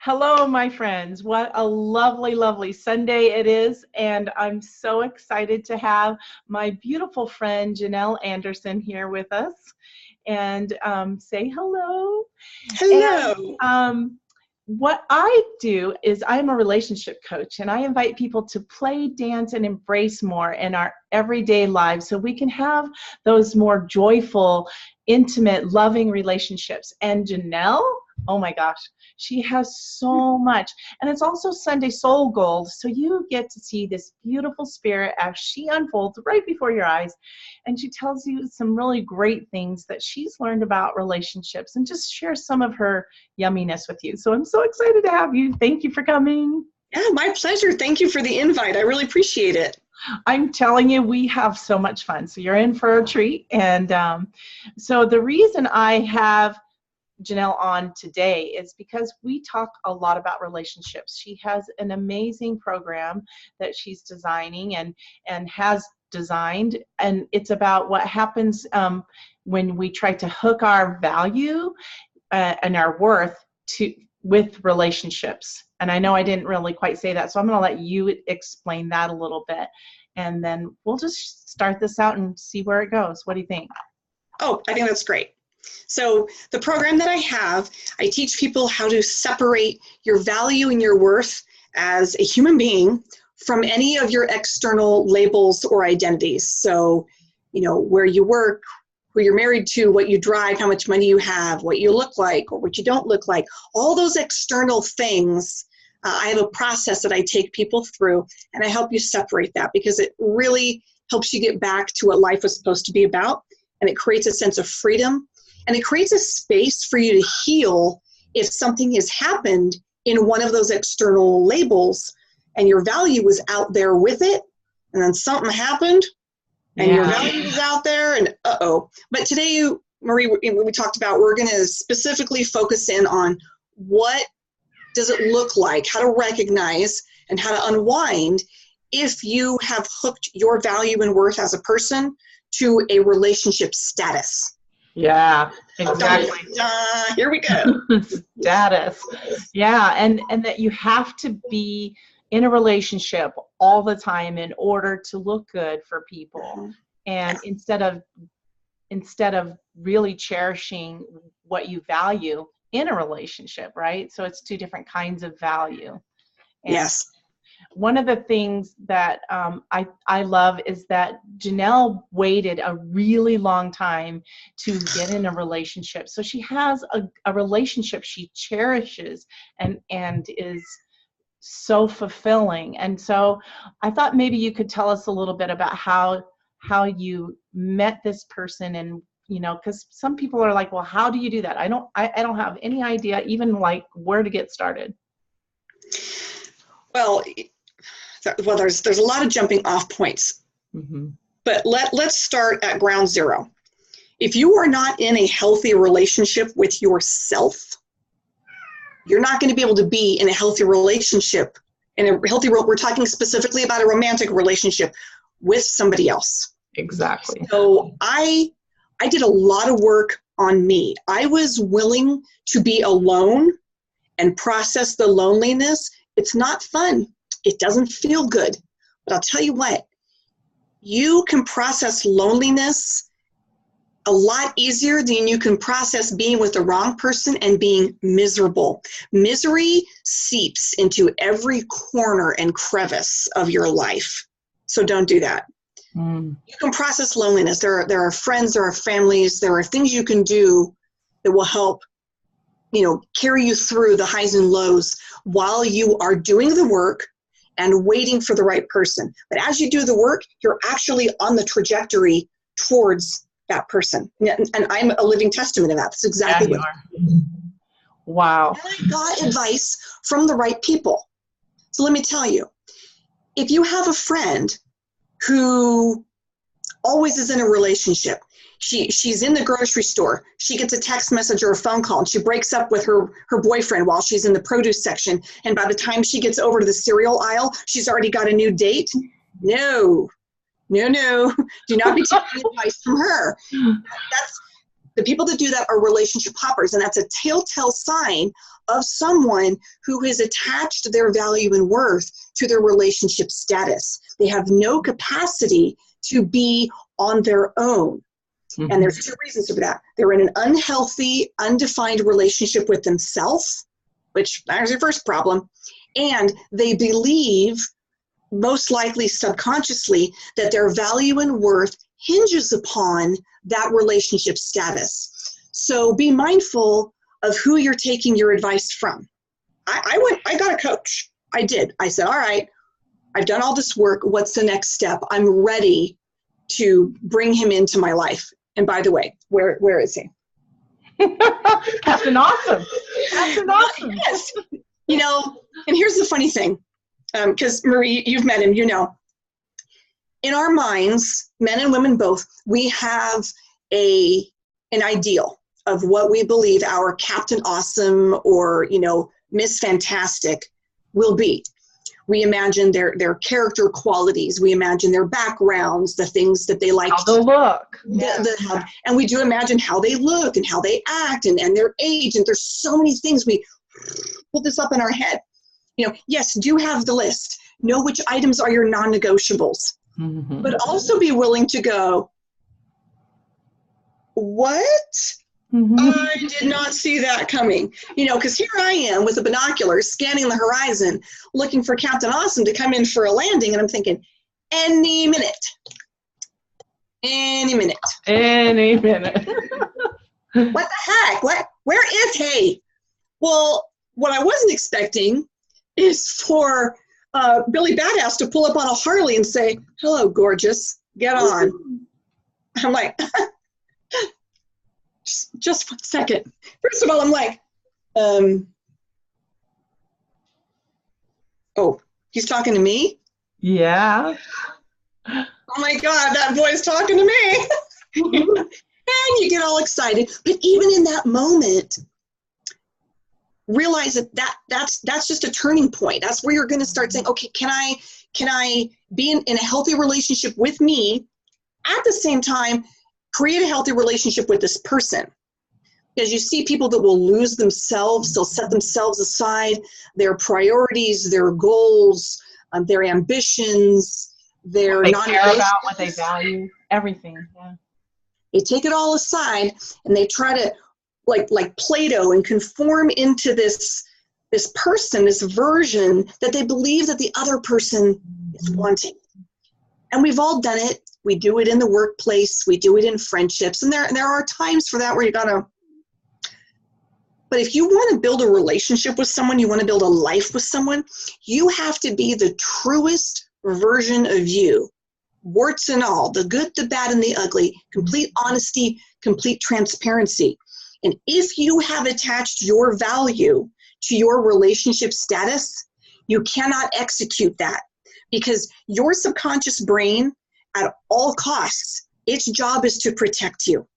Hello, my friends. What a lovely, lovely Sunday it is. And I'm so excited to have my beautiful friend, Janelle Anderson, here with us and say hello. And Hello. what I do is I'm a relationship coach, and I invite people to play, dance, and embrace more in our everyday lives so we can have those more joyful, intimate, loving relationships. And Janelle, oh my gosh, she has so much. And it's also Sunday Soul Gold, so you get to see this beautiful spirit as she unfolds right before your eyes. And she tells you some really great things that she's learned about relationships and just shares some of her yumminess with you. So I'm so excited to have you. Thank you for coming. Yeah, my pleasure. Thank you for the invite. I really appreciate it. I'm telling you, we have so much fun. So you're in for a treat. And so the reason I have Janelle on today is because we talk a lot about relationships. She has an amazing program that she's designing and has designed, and it's about what happens when we try to hook our value and our worth with relationships. And I know I didn't really quite say that, so I'm going to let you explain that a little bit, and then we'll just start this out and see where it goes. What do you think? Oh, I think that's great. So the program that I have, I teach people how to separate your value and your worth as a human being from any of your external labels or identities. So, where you work, who you're married to, what you drive, how much money you have, what you look like or what you don't look like, all those external things. I have a process that I take people through, and I help you separate that because it really helps you get back to what life was supposed to be about, and it creates a sense of freedom, and it creates a space for you to heal if something has happened in one of those external labels and your value was out there with it, and then something happened and your value was out there, and But today, Marie, we talked about, we're going to specifically focus in on what does it look like, how to recognize and how to unwind if you have hooked your value and worth as a person to a relationship status. Yeah, exactly. Here we go. Status. Yeah, and that you have to be in a relationship all the time in order to look good for people. And instead of really cherishing what you value in a relationship, right? So it's two different kinds of value. And yes. One of the things that I love is that Janelle waited a really long time to get in a relationship. So she has a relationship she cherishes and is so fulfilling. And so I thought maybe you could tell us a little bit about how you met this person, and because some people are like, well, how do you do that? I don't have any idea even like where to get started. Well, there's a lot of jumping off points, but let's start at ground zero. If you are not in a healthy relationship with yourself, you're not going to be able to be in a healthy relationship. We're talking specifically about a romantic relationship with somebody else. Exactly. So I did a lot of work on me. I was willing to be alone and process the loneliness. It's not fun. It doesn't feel good. But I'll tell you what, you can process loneliness a lot easier than you can process being with the wrong person and being miserable. Misery seeps into every corner and crevice of your life. So don't do that. You can process loneliness. There are friends, there are families, there are things you can do that will help, carry you through the highs and lows while you are doing the work and waiting for the right person. But as you do the work, you're actually on the trajectory towards that person. And I'm a living testament of that. That's exactly what you are. Wow. And I got advice from the right people. So let me tell you, if you have a friend who always is in a relationship, she's in the grocery store, she gets a text message or a phone call, and she breaks up with her boyfriend while she's in the produce section, and by the time she gets over to the cereal aisle, she's already got a new date. No, do not be taking advice from her. The people that do that are relationship hoppers, and that's a telltale sign of someone who has attached their value and worth to their relationship status. They have no capacity to be on their own. Mm-hmm. And there's two reasons for that. They're in an unhealthy, undefined relationship with themselves, which is your first problem. And they believe, most likely subconsciously, that their value and worth hinges upon that relationship status. So be mindful of who you're taking your advice from. I got a coach. I did. I said, all right, I've done all this work. What's the next step? I'm ready to bring him into my life. And by the way, where is he? Captain Awesome. Captain Awesome. Yes. You know, and here's the funny thing, because Marie, you've met him, you know. In our minds, men and women both, we have an ideal of what we believe our Captain Awesome or, you know, Miss Fantastic will be. We imagine their character qualities. We imagine their backgrounds, the things that they like. How they look. And we do imagine how they look and how they act and their age. And there's so many things. We pull this up in our head. You know, yes, do have the list. Know which items are your non-negotiables. Mm-hmm. But also be willing to go, what? Mm-hmm. I did not see that coming. You know, because here I am with the binoculars scanning the horizon, looking for Captain Awesome to come in for a landing. And I'm thinking, any minute. Any minute. Any minute. What the heck? Where is he? Well, what I wasn't expecting is for Billy Badass to pull up on a Harley and say, hello, gorgeous, get on. I'm like, just 1 second. First of all, I'm like, oh, he's talking to me? Yeah. Oh my God, that boy's talking to me. And you get all excited. But even in that moment, realize that's just a turning point. That's where you're going to start saying, okay, can I be in a healthy relationship with me, at the same time create a healthy relationship with this person? Because you see people that will lose themselves, they'll set themselves aside, their priorities, their goals, their ambitions, their what they care about, what they value, everything. Yeah. They take it all aside and they try to like Play-Doh and conform into this person, this version that they believe that the other person is wanting. And we've all done it. We do it in the workplace. We do it in friendships. And there are times for that where you gotta, but if you want to build a relationship with someone, you want to build a life with someone, you have to be the truest version of you, warts and all, the good, the bad, and the ugly, complete honesty, complete transparency. And if you have attached your value to your relationship status, you cannot execute that, because your subconscious brain, at all costs, its job is to protect you.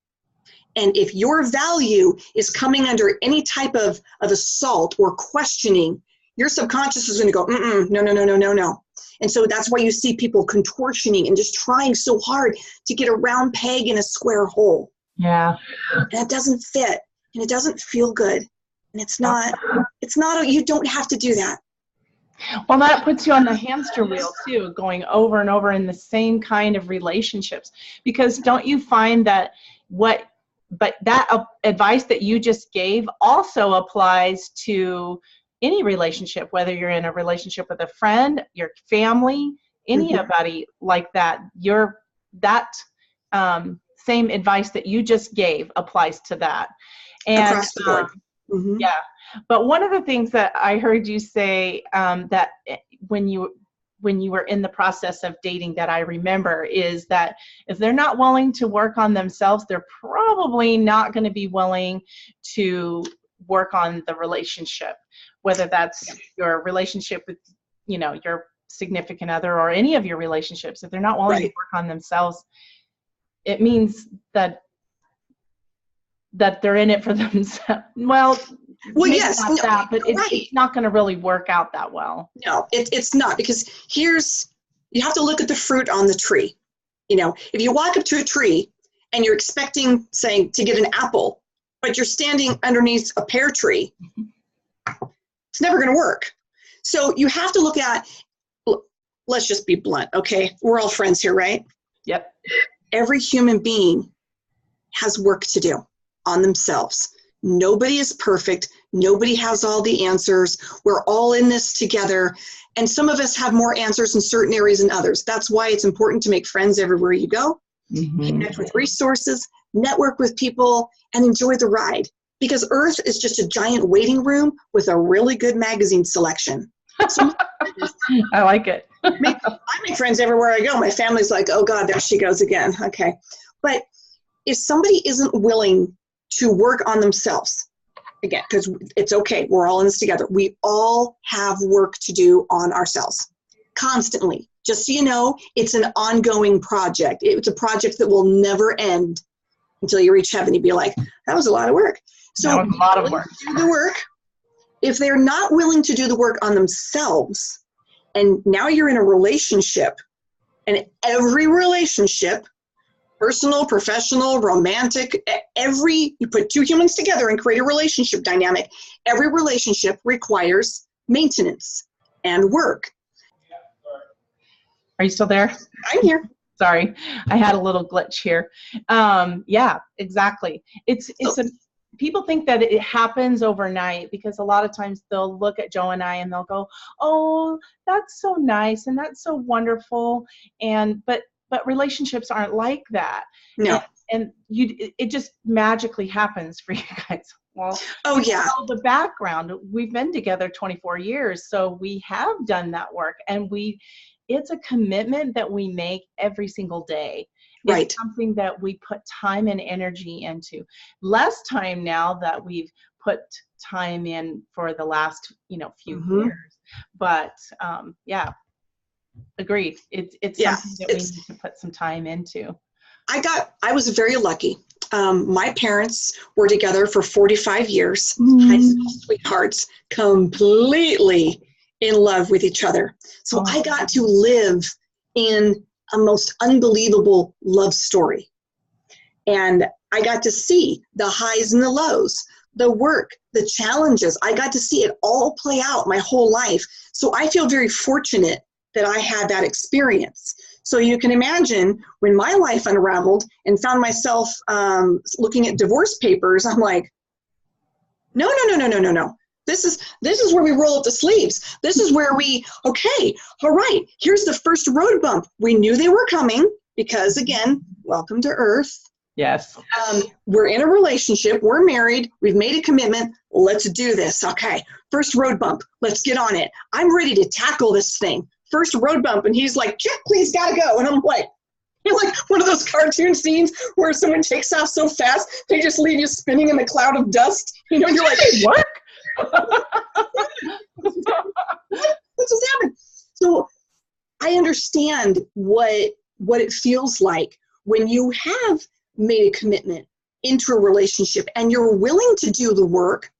And if your value is coming under any type of assault or questioning, your subconscious is going to go, no. And so that's why you see people contortioning and just trying so hard to get a round peg in a square hole. Yeah. And it doesn't fit, and it doesn't feel good. And it's not, you don't have to do that. Well, that puts you on the hamster wheel too, going over and over in the same kind of relationships. Because don't you find that that advice that you just gave also applies to any relationship, whether you're in a relationship with a friend, your family, anybody like that. Same advice that you just gave applies to that. And across the board. Yeah. But one of the things that I heard you say that when you were in the process of dating that I remember is that if they're not willing to work on themselves, they're probably not going to be willing to work on the relationship, whether that's your relationship with, your significant other or any of your relationships. If they're not willing to work on themselves, it means that they're in it for themselves. Well, yes, not that, but it's not going to really work out that well. No, it's not, because you have to look at the fruit on the tree. If you walk up to a tree and you're expecting, say, to get an apple, but you're standing underneath a pear tree, it's never going to work. So you have to look at, let's just be blunt, okay? We're all friends here, right? Yep. Every human being has work to do on themselves. Nobody is perfect. Nobody has all the answers. We're all in this together. And some of us have more answers in certain areas than others. That's why it's important to make friends everywhere you go, connect with resources, network with people, and enjoy the ride. Because Earth is just a giant waiting room with a really good magazine selection. So I like it. I make friends everywhere I go. My family's like, oh God, there she goes again. Okay. But if somebody isn't willing to work on themselves, again, because it's okay, we're all in this together. We all have work to do on ourselves constantly. Just so you know, it's an ongoing project. It's a project that will never end until you reach heaven. You'd be like, that was a lot of work. So that was a lot of work. Do the work. If they're not willing to do the work on themselves, and now you're in a relationship, and every relationship, personal, professional, romantic, you put two humans together and create a relationship dynamic. Every relationship requires maintenance and work. Are you still there? I'm here. Sorry, I had a little glitch here. Yeah, exactly. People think that it happens overnight, because a lot of times they'll look at Joe and I and they'll go, oh, that's so nice and that's so wonderful. But relationships aren't like that. No. And it just magically happens for you guys. Well, oh yeah. The background, we've been together 24 years, so we have done that work, and it's a commitment that we make every single day. Right. It's something that we put time and energy into. Less time now that we've put time in for the last, few years. But yeah, agreed. It's something that we need to put some time into. I was very lucky. My parents were together for 45 years, high school sweethearts, completely in love with each other. So I got to live in a most unbelievable love story. And I got to see the highs and the lows, the work, the challenges. I got to see it all play out my whole life. So I feel very fortunate that I had that experience. So you can imagine when my life unraveled and found myself looking at divorce papers, I'm like, no. This is where we roll up the sleeves. This is where okay, all right, here's the first road bump. We knew they were coming because, again, welcome to Earth. Yes. We're in a relationship. We're married. We've made a commitment. Let's do this. Okay, first road bump. Let's get on it. I'm ready to tackle this thing. First road bump. And he's like, Chip, please, gotta go. And I'm like, you're like one of those cartoon scenes where someone takes off so fast, they just leave you spinning in a cloud of dust. You're like, what? What just happened? So I understand what it feels like when you have made a commitment into a relationship and you're willing to do the work,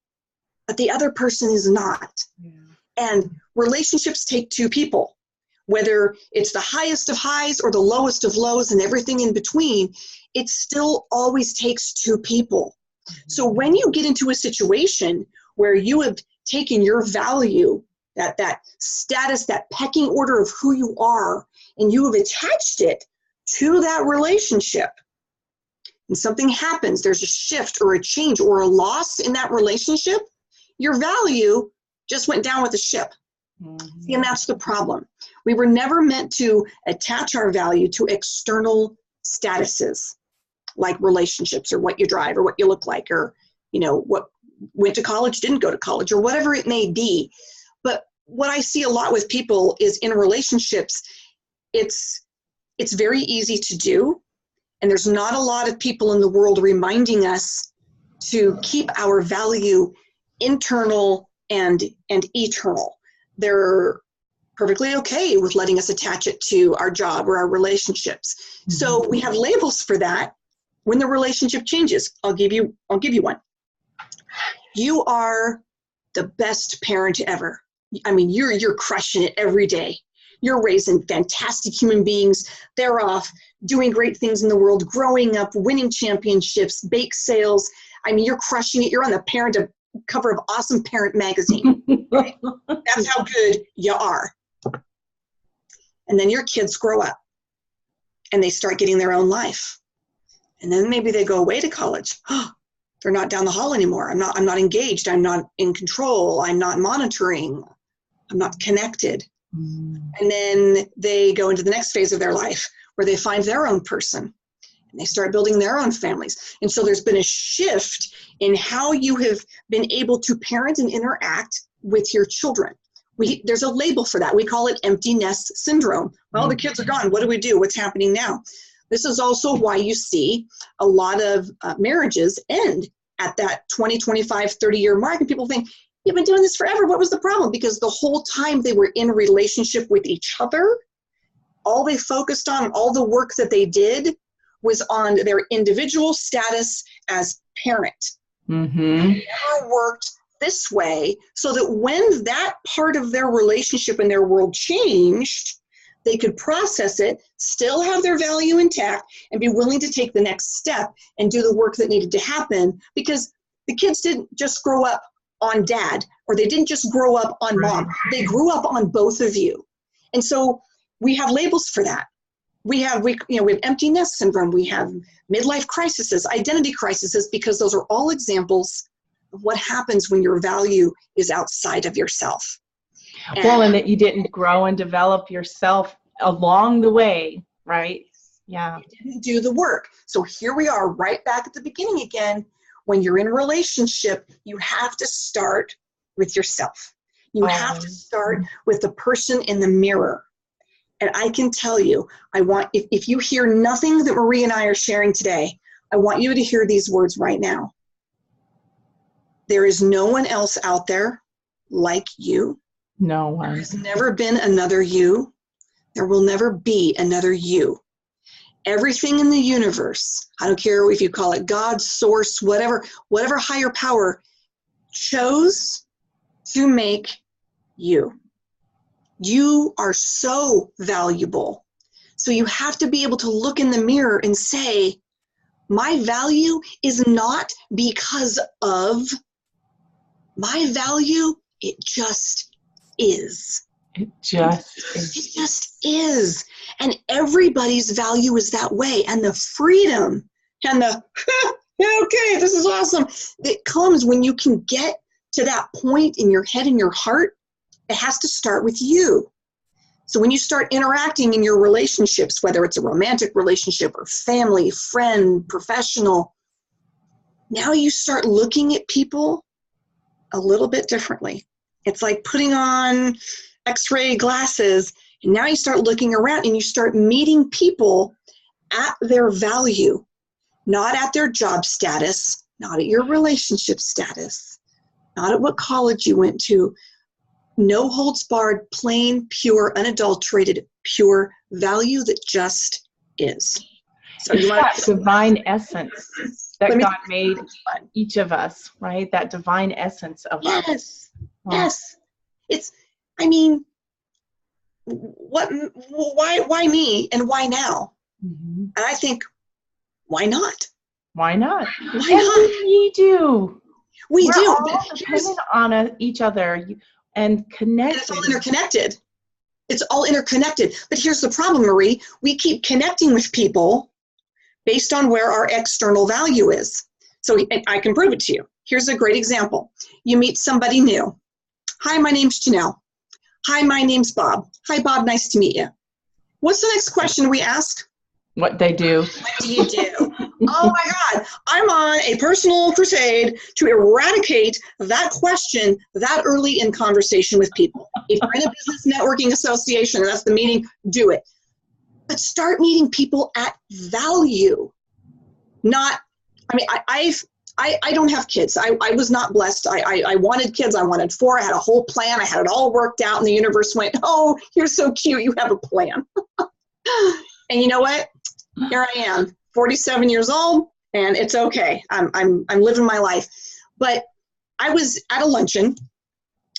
but the other person is not. Yeah. And relationships take two people, whether it's the highest of highs or the lowest of lows and everything in between, it still always takes two people. So when you get into a situation where you have taken your value, that status, that pecking order of who you are, and you have attached it to that relationship, and something happens, there's a shift or a change or a loss in that relationship, your value just went down with the ship. See, and that's the problem. We were never meant to attach our value to external statuses like relationships or what you drive or what you look like or, what went to college, didn't go to college, or whatever it may be. But what I see a lot with people is in relationships, it's very easy to do. And there's not a lot of people in the world reminding us to keep our value internal and eternal. They're perfectly okay with letting us attach it to our job or our relationships. Mm-hmm. So we have labels for that. When the relationship changes, I'll give you one. You are the best parent ever. I mean, you're crushing it every day. You're raising fantastic human beings. They're off doing great things in the world, growing up, winning championships, bake sales. I mean, you're crushing it. You're on the cover of Awesome Parent magazine. Right? That's how good you are. And then your kids grow up and they start getting their own life. And then maybe they go away to college. They're not down the hall anymore. I'm not engaged. I'm not in control. I'm not monitoring. I'm not connected. And then they go into the next phase of their life where they find their own person and they start building their own families. And so there's been a shift in how you have been able to parent and interact with your children. There's a label for that. We call it empty nest syndrome. Well, the kids are gone. What do we do? What's happening now? This is also why you see a lot of marriages end at that 20, 25, 30-year mark. And people think, you've been doing this forever. What was the problem? Because the whole time they were in relationship with each other, all they focused on, all the work that they did was on their individual status as parent. Mm-hmm. It never worked this way, so that when that part of their relationship and their world changed, they could process it, still have their value intact, and be willing to take the next step and do the work that needed to happen, because the kids didn't just grow up on dad, or they didn't just grow up on mom. They grew up on both of you. And so we have labels for that. We have empty nest syndrome. We have midlife crises, identity crises, because those are all examples of what happens when your value is outside of yourself. And that you didn't grow and develop yourself along the way, right? Yeah. You didn't do the work. So here we are right back at the beginning again. When you're in a relationship, you have to start with yourself. You have to start with the person in the mirror. And I can tell you, if you hear nothing that Marie and I are sharing today, I want you to hear these words right now. There is no one else out there like you. No one. There has never been another you. There will never be another you. Everything in the universe, I don't care if you call it God, source, whatever higher power, chose to make you. You are so valuable. So you have to be able to look in the mirror and say, my value is not because of my value, it just is. It just is. It just is. And everybody's value is that way. And the freedom and the, okay, this is awesome, it comes when you can get to that point in your head and your heart. It has to start with you. So when you start interacting in your relationships, whether it's a romantic relationship or family, friend, professional, now you start looking at people a little bit differently. It's like putting on X-ray glasses, and now you start looking around and you start meeting people at their value, not at their job status, not at your relationship status, not at what college you went to. No holds barred, plain, pure, unadulterated, pure value that just is. So it's that divine essence that God made each of us, right? That divine essence of us. Yes. Yes. It's, I mean, why me and why now? Mm-hmm. And I think, why not? Why not? Why not? We do. We're all dependent on each other and connected. And it's all interconnected. It's all interconnected. But here's the problem, Marie. We keep connecting with people based on where our external value is. So I can prove it to you. Here's a great example. You meet somebody new. Hi, my name's Janelle. Hi, my name's Bob. Hi, Bob, nice to meet you. What's the next question we ask? What they do. What do you do? Oh my God, I'm on a personal crusade to eradicate that question that early in conversation with people. If you're in a business networking association and that's the meeting, do it. But start meeting people at value. Not, I mean, I don't have kids. I was not blessed. I wanted kids. I wanted 4. I had a whole plan. I had it all worked out, and the universe went, oh, you're so cute. You have a plan. And you know what? Here I am, 47 years old, and it's okay. I'm living my life. But I was at a luncheon,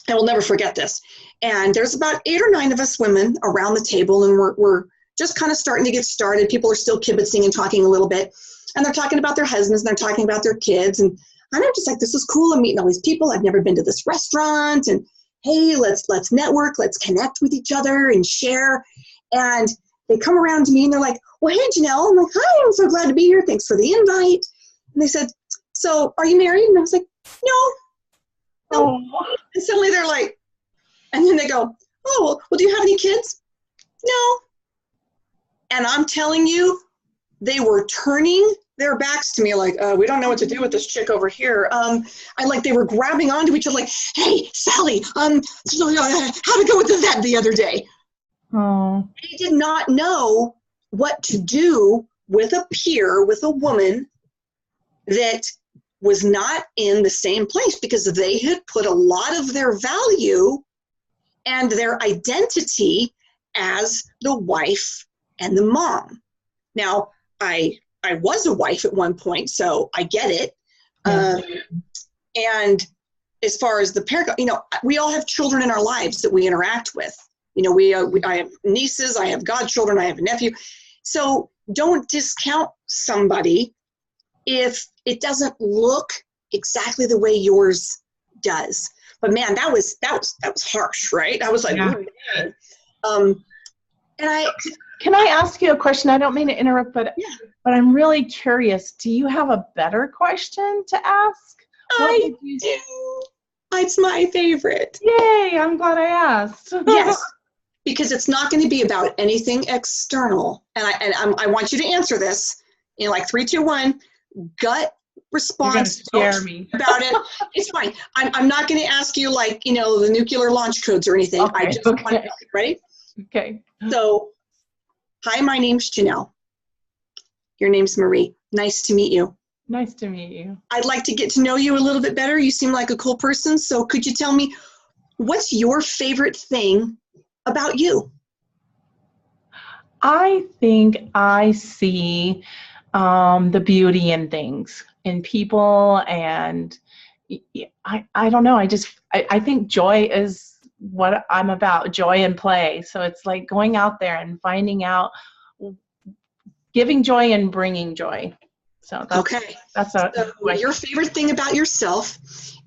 I will never forget this. And there's about 8 or 9 of us women around the table, and we're just kind of starting to get started. People are still kibitzing and talking a little bit, and they're talking about their husbands, and they're talking about their kids. And I'm just like, this is cool. I'm meeting all these people. I've never been to this restaurant, and hey, let's network, let's connect with each other and share. And they come around to me and they're like, well, hey, Janelle. I'm like, hi, I'm so glad to be here. Thanks for the invite. And they said, so are you married? And I was like, no. Oh. And suddenly they're like, and then they go, oh, well, do you have any kids? No. And I'm telling you, they were turning their backs to me like, we don't know what to do with this chick over here. They were grabbing onto each other like, hey, Sally, how'd it go with that the other day? Oh. They did not know what to do with a peer, with a woman that was not in the same place, because they had put a lot of their value and their identity as the wife and the mom. Now, I was a wife at one point, so I get it. And as far as the parent, we all have children in our lives that we interact with. I have nieces, I have godchildren, I have a nephew. So don't discount somebody if it doesn't look exactly the way yours does. But man, that was harsh, right? I was like, yeah. Can I ask you a question? I don't mean to interrupt, but I'm really curious. Do you have a better question to ask? I do. It's my favorite. Yay! I'm glad I asked. Yes, because it's not going to be about anything external. And I want you to answer this in like 3, 2, 1. Gut response. Scare me about it. It's fine. I'm not going to ask you the nuclear launch codes or anything. Okay, I just want to, ready? Okay. So, hi, my name's Janelle. Your name's Marie. Nice to meet you. Nice to meet you. I'd like to get to know you a little bit better. You seem like a cool person. So could you tell me, what's your favorite thing about you? I think I see the beauty in things, in people, and I don't know. I think joy is what I'm about, joy and play. So it's like going out there and finding out, giving joy and bringing joy. So that's okay. So your favorite thing about yourself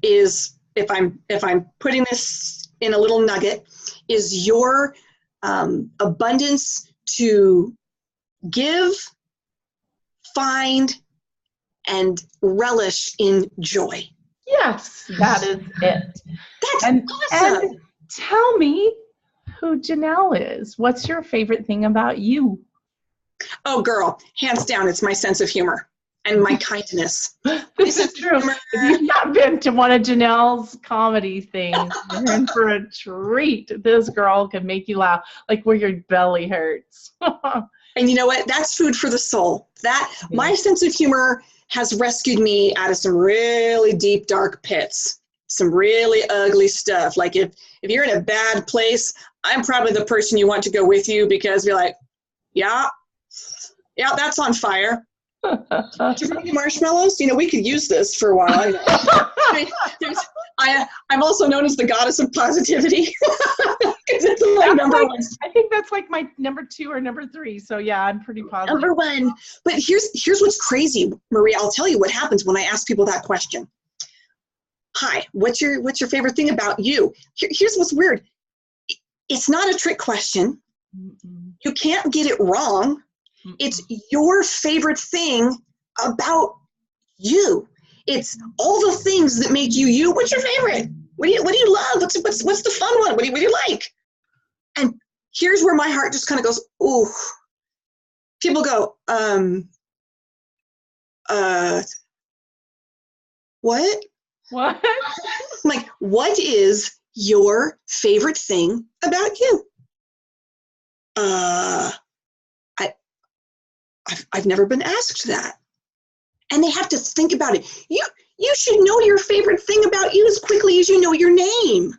is, if I'm putting this in a little nugget, is your abundance to give, find, and relish in joy. Yes, that is it. That's awesome. And tell me who Janelle is. What's your favorite thing about you? Oh, girl, hands down, it's my sense of humor and my kindness. This is true. If you've not been to one of Janelle's comedy things, you're in for a treat. This girl can make you laugh like where your belly hurts. And you know what? That's food for the soul. My sense of humor has rescued me out of some really deep, dark pits, some really ugly stuff. Like if you're in a bad place, I'm probably the person you want to go with you, because you're like, yeah, that's on fire. Did you bring any marshmallows? We could use this for a while. I'm also known as the goddess of positivity. It's like number one. I think that's like my number 2 or number 3. So yeah, I'm pretty positive. Number 1. But here's what's crazy, Marie. I'll tell you what happens when I ask people that question. Hi, what's your favorite thing about you? Here's what's weird. It's not a trick question. Mm-mm. You can't get it wrong. Mm-mm. It's your favorite thing about you. It's all the things that make you you. What's your favorite? What do you love? What's the fun one? What do you like? And here's where my heart just kind of goes, ooh. People go, what? What? I'm like, what is your favorite thing about you? I've never been asked that. And they have to think about it. You should know your favorite thing about you as quickly as you know your name.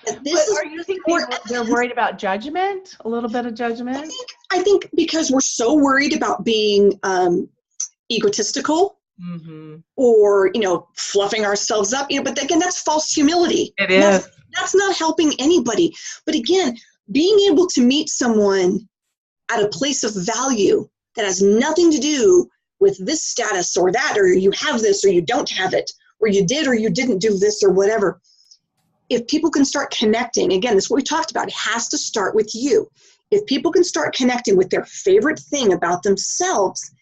Are you thinking they're worried about judgment? A little bit of judgment? I think because we're so worried about being egotistical, or fluffing ourselves up. But again, that's false humility. It is. That's not helping anybody. But again, being able to meet someone at a place of value that has nothing to do with this status or that, or you have this or you don't have it, or you did or you didn't do this or whatever. If people can start connecting, again, this is what we talked about, it has to start with you. If people can start connecting with their favorite thing about themselves,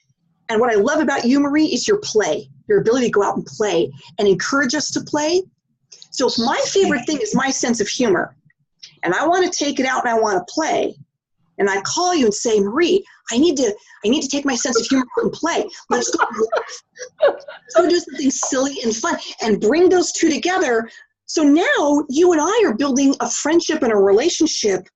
and what I love about you, Marie, is your play, your ability to go out and play and encourage us to play. So if my favorite thing is my sense of humor, and I want to take it out and I want to play, and I call you and say, Marie, I need to take my sense of humor and play. Let's go. So do something silly and fun and bring those two together. So now you and I are building a friendship and a relationship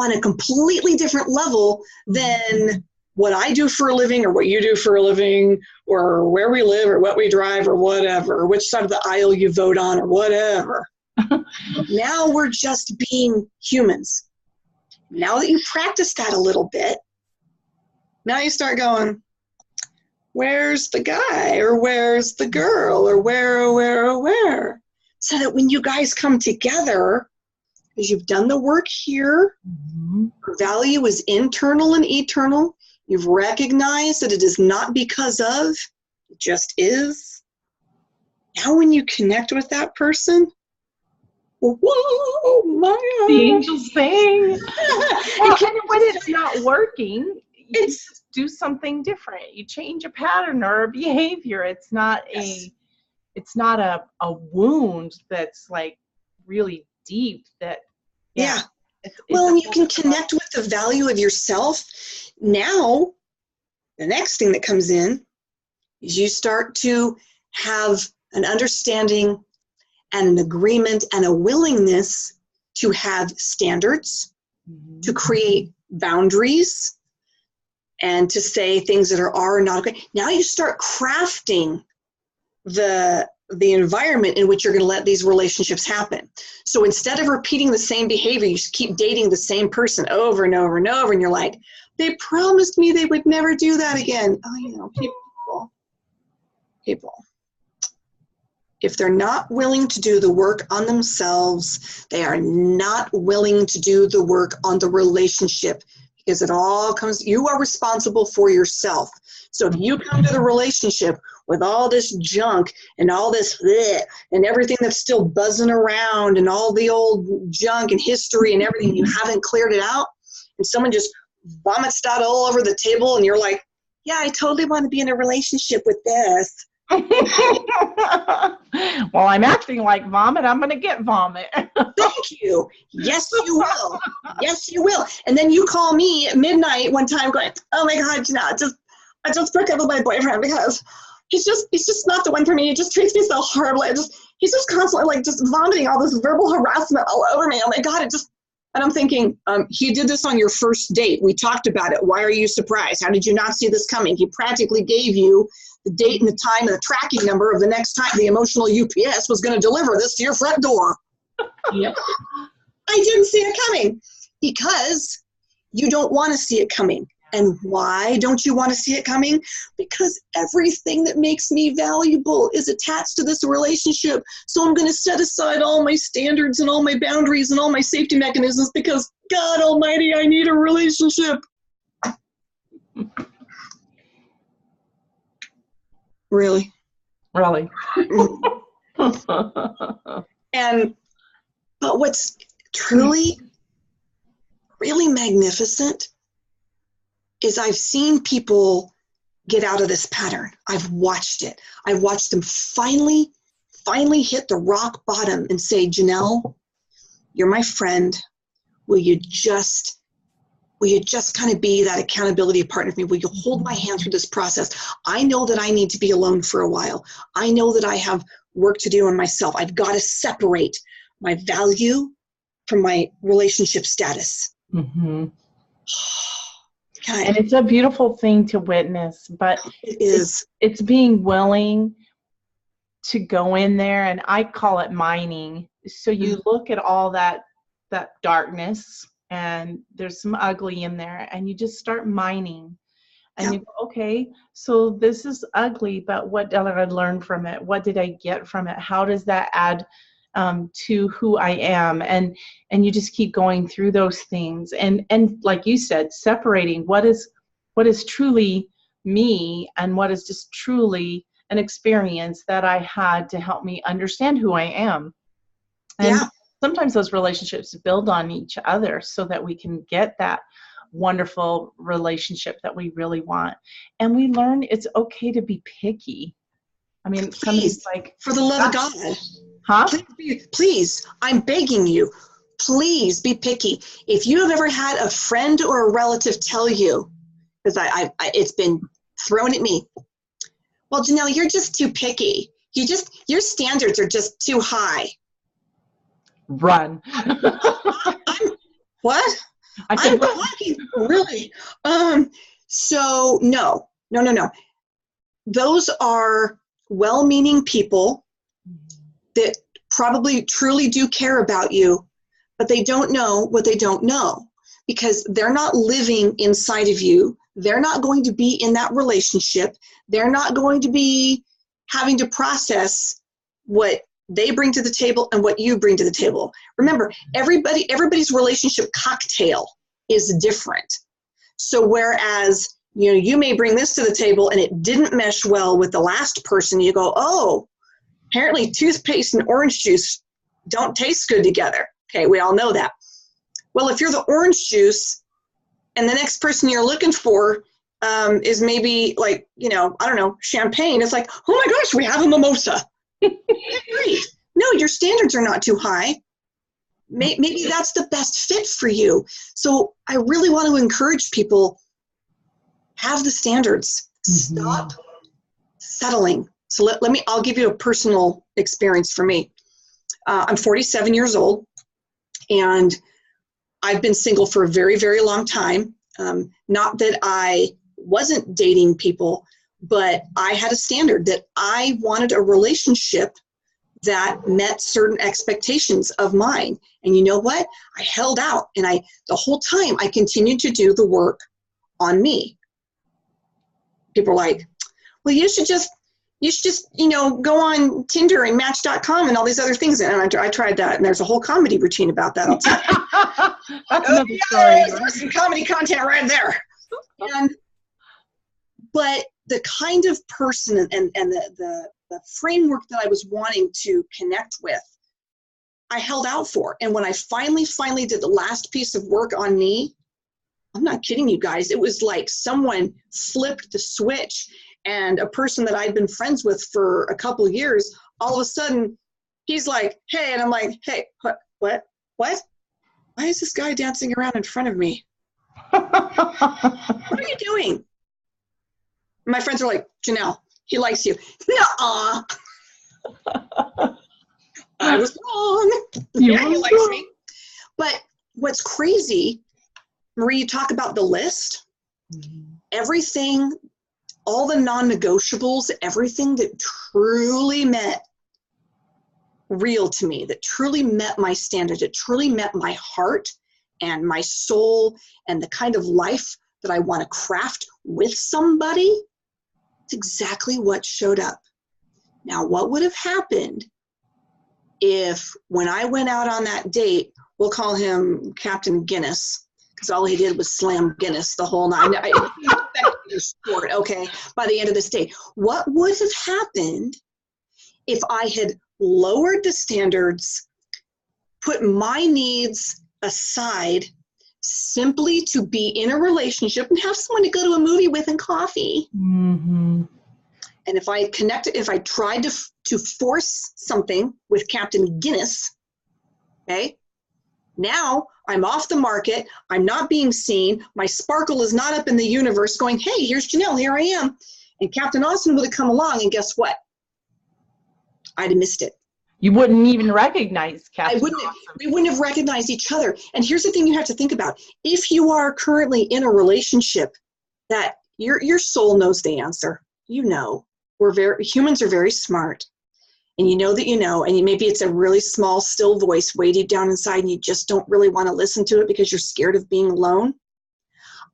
on a completely different level than what I do for a living or what you do for a living or where we live or what we drive or whatever, or which side of the aisle you vote on or whatever. Now we're just being humans. Now that you practice that a little bit, now you start going, where's the guy or where's the girl or where? So that when you guys come together, because you've done the work here, your value is internal and eternal. You've recognized that it is not because of, it just is. Now when you connect with that person, whoa, my The angels sing. Well, and when it's not working, you just do something different. You change a pattern or a behavior. It's not a wound that's like really deep. And you can connect with the value of yourself. Now, the next thing that comes in is you start to have an understanding and an agreement and a willingness to have standards, to create boundaries, and to say things that are or not okay. Now you start crafting the environment in which you're going to let these relationships happen. So instead of repeating the same behavior, you just keep dating the same person over and over and over, and you're like, they promised me they would never do that again. Oh, people. If they're not willing to do the work on themselves, they are not willing to do the work on the relationship, because it all comes, you are responsible for yourself. So if you come to the relationship with all this junk and all this bleh, and everything that's still buzzing around and all the old junk and history and everything, you haven't cleared it out, and someone just vomits that all over the table and you're like, yeah, I totally want to be in a relationship with this. Well, I'm acting like vomit. I'm going to get vomit. Thank you. Yes, you will. Yes, you will. And then you call me at midnight one time going, oh my God, Janelle, I just broke up with my boyfriend because he's just not the one for me. He just treats me so horribly. He's just constantly like just vomiting all this verbal harassment all over me. Oh my God, and I'm thinking, he did this on your first date. We talked about it. Why are you surprised? How did you not see this coming? He practically gave you the date and the time and the tracking number of the next time the emotional UPS was going to deliver this to your front door. Yep. I didn't see it coming because you don't want to see it coming. And why don't you want to see it coming? Because everything that makes me valuable is attached to this relationship. So I'm going to set aside all my standards and all my boundaries and all my safety mechanisms because, God almighty, I need a relationship. Really? Really. But what's truly, really magnificent is I've seen people get out of this pattern. I've watched it. I've watched them finally hit the rock bottom and say, Janelle, you're my friend. Will you just kind of be that accountability partner for me? Will you hold my hand through this process? I know that I need to be alone for a while. I know that I have work to do on myself. I've got to separate my value from my relationship status. Mm-hmm. And it's a beautiful thing to witness, but it is. It's being willing to go in there, and I call it mining. So you look at all that darkness, and there's some ugly in there, and you just start mining. And you go, okay, so this is ugly, but what did I learn from it? What did I get from it? How does that add to who I am, and you just keep going through those things, and like you said, separating what is truly me and what is just truly an experience that I had to help me understand who I am. And Yeah. sometimes those relationships build on each other so that we can get that wonderful relationship that we really want. And we learn it's okay to be picky. I mean, somebody's Please, like, for the love of God, huh? please, I'm begging you, please be picky. If you have ever had a friend or a relative tell you, because it's been thrown at me, well, Janelle, you're just too picky. Your standards are just too high. Run. What? I'm talking, really? So no. Those are well-meaning people that probably truly do care about you, but they don't know what they don't know, because they're not living inside of you. They're not going to be in that relationship. They're not going to be having to process what they bring to the table and what you bring to the table. Remember, everybody's relationship cocktail is different. So whereas you may bring this to the table and it didn't mesh well with the last person, you go, oh, apparently toothpaste and orange juice don't taste good together. Okay, we all know that. Well, if you're the orange juice and the next person you're looking for is maybe like, I don't know, champagne, it's like, oh my gosh, we have a mimosa. Great. No, your standards are not too high. Maybe that's the best fit for you. So I really want to encourage people, have the standards. Mm-hmm. Stop settling. So I'll give you a personal experience for me. I'm 47 years old, and I've been single for a very, very long time. Not that I wasn't dating people, but I had a standard that I wanted a relationship that met certain expectations of mine. And you know what? I held out, and the whole time I continued to do the work on me. People are like, well, you should just go on Tinder and Match.com and all these other things. And I tried that, and there's a whole comedy routine about that. I'll tell you. That's another story. There's some comedy content right there. But the kind of person and the framework that I was wanting to connect with, I held out for. And when I finally did the last piece of work on me, I'm not kidding you guys, it was like someone flipped the switch, and a person that I'd been friends with for a couple of years, all of a sudden, he's like, hey, and I'm like, hey, what? Why is this guy dancing around in front of me? What are you doing? My friends are like, Janelle, he likes you. Nuh-uh. I was wrong. Yeah, he likes me. But what's crazy, Marie, you talk about the list. Mm-hmm. Everything, all the non-negotiables, everything that truly met real to me, that truly met my standards, that truly met my heart and my soul and the kind of life that I want to craft with somebody, it's exactly what showed up. Now, what would have happened if when I went out on that date, we'll call him Captain Guinness, because all he did was slam Guinness the whole night. Sport, okay, by the end of this day. What would have happened if I had lowered the standards, put my needs aside simply to be in a relationship and have someone to go to a movie with and coffee? Mm-hmm. And if I tried to force something with Captain Guinness, okay, now I'm off the market, I'm not being seen, my sparkle is not up in the universe going, hey, here's Janelle, here I am. And Captain Austin would have come along, and guess what? I'd have missed it. You wouldn't even recognize Captain Austin. We wouldn't have recognized each other. And here's the thing you have to think about. If you are currently in a relationship that your soul knows the answer, humans are very smart. And you know that you know, and maybe it's a really small, still voice way deep down inside, and you just don't really want to listen to it because you're scared of being alone.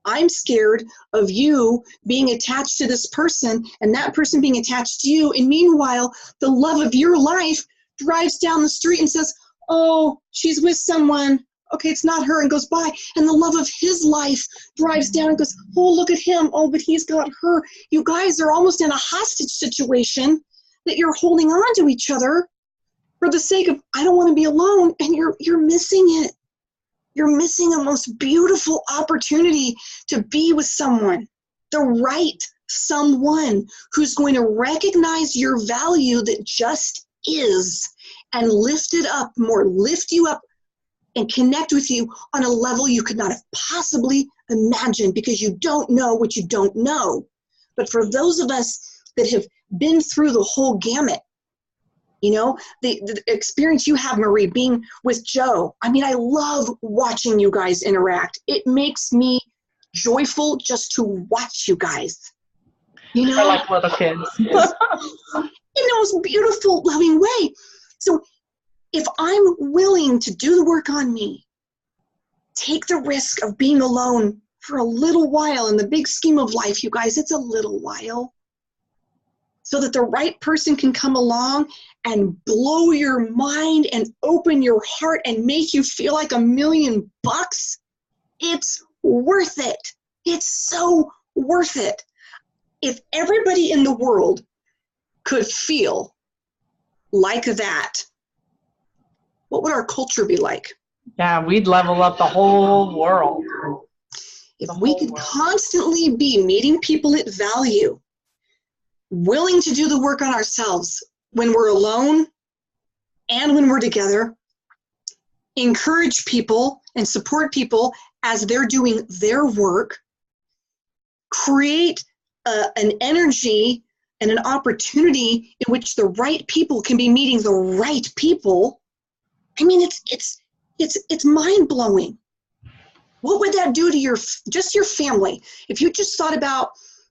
I'm scared of you being attached to this person and that person being attached to you. And meanwhile, the love of your life drives down the street and says, oh, she's with someone. Okay, it's not her, and goes by. And the love of his life drives down and goes, oh, look at him. Oh, but he's got her. You guys are almost in a hostage situation that you're holding on to each other for the sake of, I don't want to be alone. And you're missing it. You're missing a most beautiful opportunity to be with someone, the right someone who's going to recognize your value that just is and lift it up more, lift you up and connect with you on a level you could not have possibly imagined, because you don't know what you don't know. But for those of us that have been through the whole gamut, you know, the experience you have, Marie, being with Joe, I mean, I love watching you guys interact. It makes me joyful just to watch you guys. You know, I like little kids. in the most beautiful, loving way. So if I'm willing to do the work on me, take the risk of being alone for a little while, in the big scheme of life, you guys, it's a little while, so that the right person can come along and blow your mind and open your heart and make you feel like $1,000,000, it's worth it. It's so worth it. If everybody in the world could feel like that, what would our culture be like? Yeah, we'd level up the whole world. If we could constantly be meeting people at value, willing to do the work on ourselves when we're alone and when we're together, encourage people and support people as they're doing their work, create an energy and an opportunity in which the right people can be meeting the right people. I mean, it's mind-blowing. What would that do to your family? If you just thought about,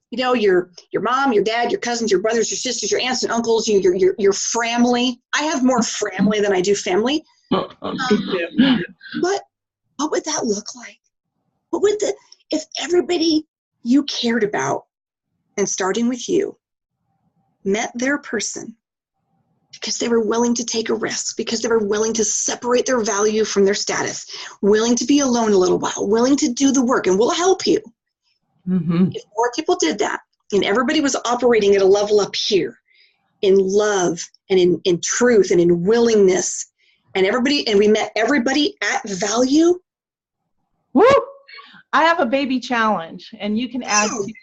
you know, your mom, your dad, your cousins, your brothers, your sisters, your aunts and uncles, your family. I have more family than I do family. What would that look like? If everybody you cared about, and starting with you, met their person because they were willing to take a risk, because they were willing to separate their value from their status, willing to be alone a little while, willing to do the work, and we'll help you. Mm-hmm. If more people did that, and everybody was operating at a level up here in love and in truth and in willingness, and we met everybody at value. Woo! I have a baby challenge, and you can add to this.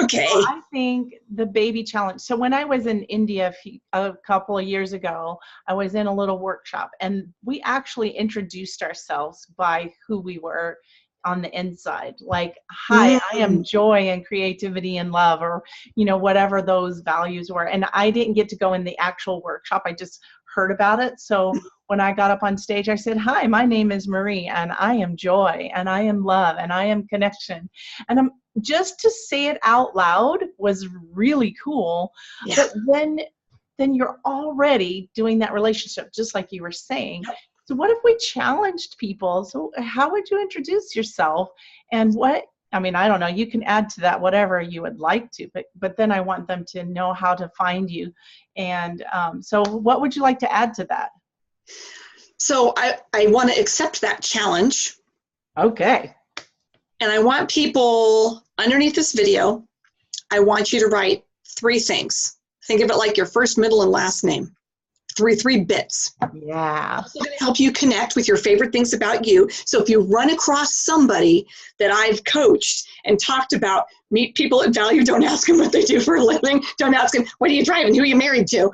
Okay. So I think the baby challenge. So when I was in India a couple of years ago, I was in a little workshop, and we actually introduced ourselves by who we were on the inside. Like, hi, I am joy and creativity and love, or, you know, whatever those values were. And I didn't get to go in the actual workshop. I just heard about it. So when I got up on stage, I said, hi, my name is Marie, and I am joy, and I am love, and I am connection. And just to say it out loud was really cool. Yeah. But then you're already doing that relationship, just like you were saying. So what if we challenged people? So how would you introduce yourself? And I don't know, you can add to that whatever you would like to, but then I want them to know how to find you. And so what would you like to add to that? So I want to accept that challenge. Okay. And I want people underneath this video, I want you to write 3 things. Think of it like your first, middle, and last name. Three bits. Yeah. It's going to help you connect with your favorite things about you. So if you run across somebody that I've coached and talked about, meet people at value, don't ask them what they do for a living. Don't ask them, what are you driving? Who are you married to?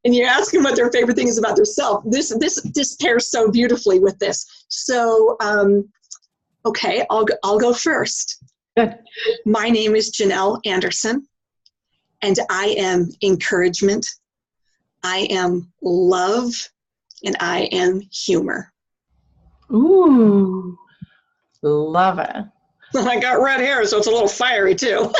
And you ask them what their favorite thing is about themselves. This pairs so beautifully with this. So, okay, I'll go first. Good. My name is Janelle Anderson, and I am encouragement. I am love, and I am humor. Ooh, love it. I got red hair, so it's a little fiery too.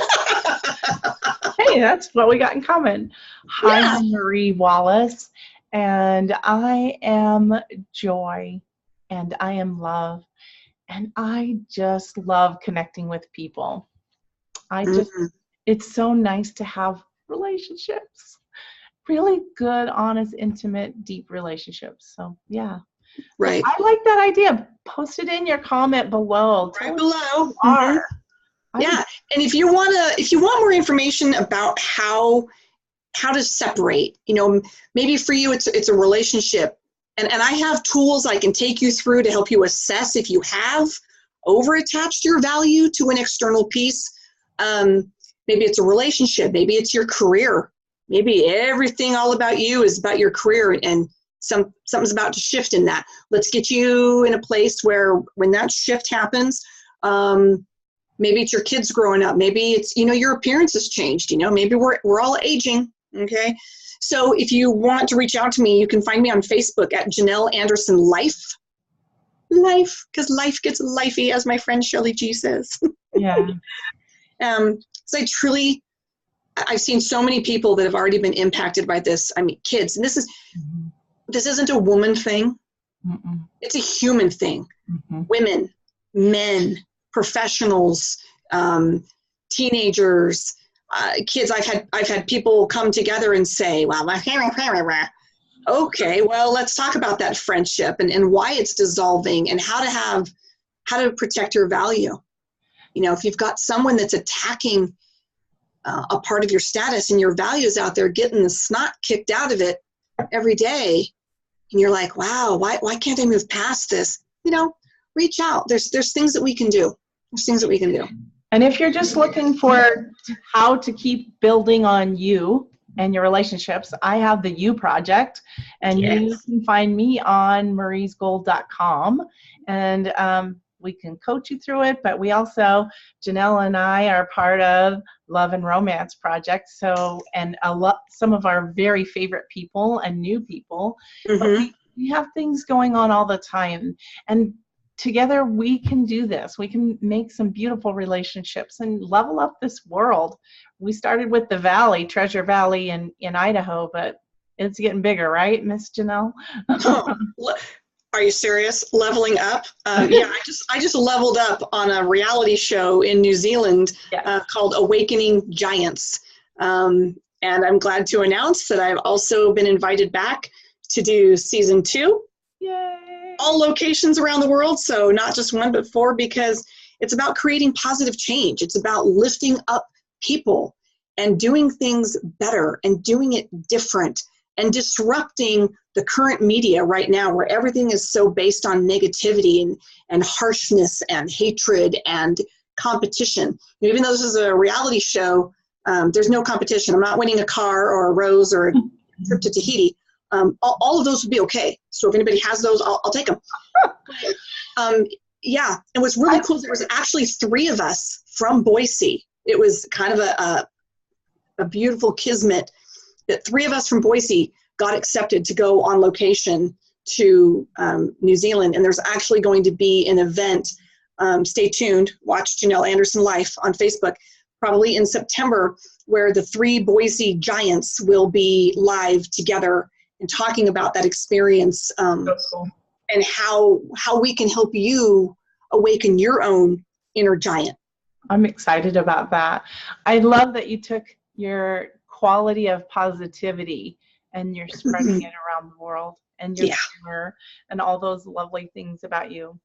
Hey, that's what we got in common. Hi, yeah. I'm Marie Wallace, and I am joy, and I am love, and I just love connecting with people. It's so nice to have relationships. really good, honest, intimate, deep relationships. So yeah. Right. So I like that idea. Post it in your comment below. Right Tell us below. who you are. Yeah. And if you want more information about how to separate, maybe for you it's a relationship. And I have tools I can take you through to help you assess if you have over-attached your value to an external piece. Maybe it's a relationship. Maybe it's your career. Maybe everything all about you is about your career, and something's about to shift in that. Let's get you in a place where when that shift happens, maybe it's your kids growing up. Maybe it's, your appearance has changed. Maybe we're all aging. Okay. So if you want to reach out to me, you can find me on Facebook at Janelle Anderson Life, because life gets lifey, as my friend Shirley G says. Yeah. So I've seen so many people that have already been impacted by this. I mean, kids, and this isn't a woman thing. Mm-mm. It's a human thing. Mm-hmm. Women, men, professionals, teenagers, kids. I've had people come together and say, well, okay, well, let's talk about that friendship and why it's dissolving and how to protect your value. If you've got someone that's attacking a part of your status and your values out there, getting the snot kicked out of it every day, and you're like, wow, why can't I move past this? Reach out. There's things that we can do. There's things that we can do. And if you're just looking for how to keep building on you and your relationships, I have the You Project, and you can find me on mariesgold.com, and we can coach you through it. But we also, Janelle and I are part of Love and Romance Project. So, and some of our very favorite people and new people, but we have things going on all the time. And together we can do this. We can make some beautiful relationships and level up this world. We started with the Valley, Treasure Valley in Idaho, but it's getting bigger, right, Miss Janelle? Are you serious? Leveling up? Yeah, I just leveled up on a reality show in New Zealand called Awakening Giants. And I'm glad to announce that I've also been invited back to do season 2. Yay! All locations around the world, so not just 1 but 4, because it's about creating positive change. It's about lifting up people and doing things better and doing it different and disrupting the current media right now, where everything is so based on negativity and harshness and hatred and competition. Even though this is a reality show, there's no competition. I'm not winning a car or a rose or a trip to Tahiti. All of those would be okay. So if anybody has those, I'll take them. Yeah, and what's really cool is there was actually 3 of us from Boise. It was kind of a beautiful kismet that 3 of us from Boise got accepted to go on location to New Zealand. And there's actually going to be an event. Stay tuned. Watch Janelle Anderson Life on Facebook, probably in September, where the 3 Boise Giants will be live together and talking about that experience, So cool. and how we can help you awaken your own inner giant. I'm excited about that. I love that you took your quality of positivity and you're spreading it around the world, and your humor and all those lovely things about you.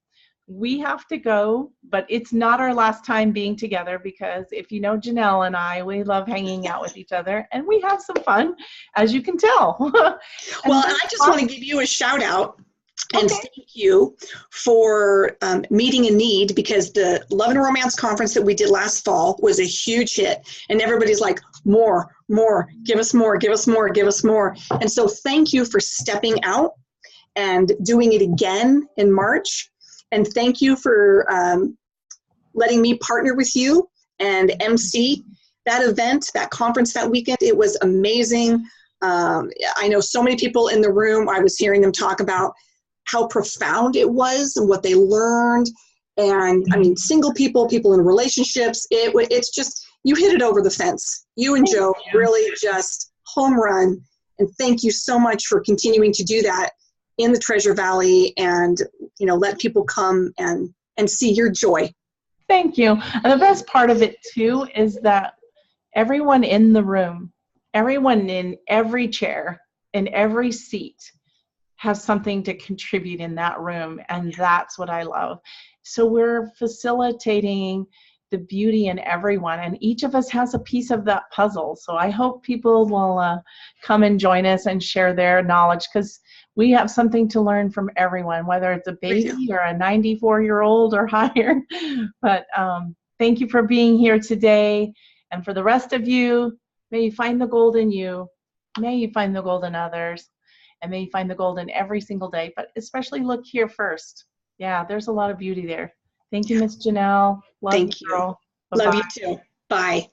We have to go, but it's not our last time being together, because if you know Janelle and I, we love hanging out with each other and we have some fun, as you can tell. Well, and I just want to give you a shout out and thank you for meeting a need, because the Love and Romance conference that we did last fall was a huge hit, and everybody's like, more, give us more, give us more, give us more. And so thank you for stepping out and doing it again in March. And thank you for letting me partner with you and MC that event, that conference that weekend. It was amazing. I know so many people in the room, I was hearing them talk about how profound it was and what they learned. And I mean, single people in relationships, it's just, you hit it over the fence. You and Joe really just home run. And thank you so much for continuing to do that in the Treasure Valley, and let people come and see your joy. Thank you. And the best part of it too is that everyone in the room, everyone in every chair, in every seat, has something to contribute in that room, and that's what I love. So we're facilitating the beauty in everyone, and each of us has a piece of that puzzle. So I hope people will come and join us and share their knowledge, because we have something to learn from everyone, whether it's a baby or a 94-year-old or higher. But thank you for being here today, and for the rest of you, may you find the gold in you, may you find the gold in others, and may you find the gold in every single day, but especially look here first. Yeah, there's a lot of beauty there. Thank you, Miss Janelle. Love you, Thank you. girl. Love Bye-bye. you too. Bye.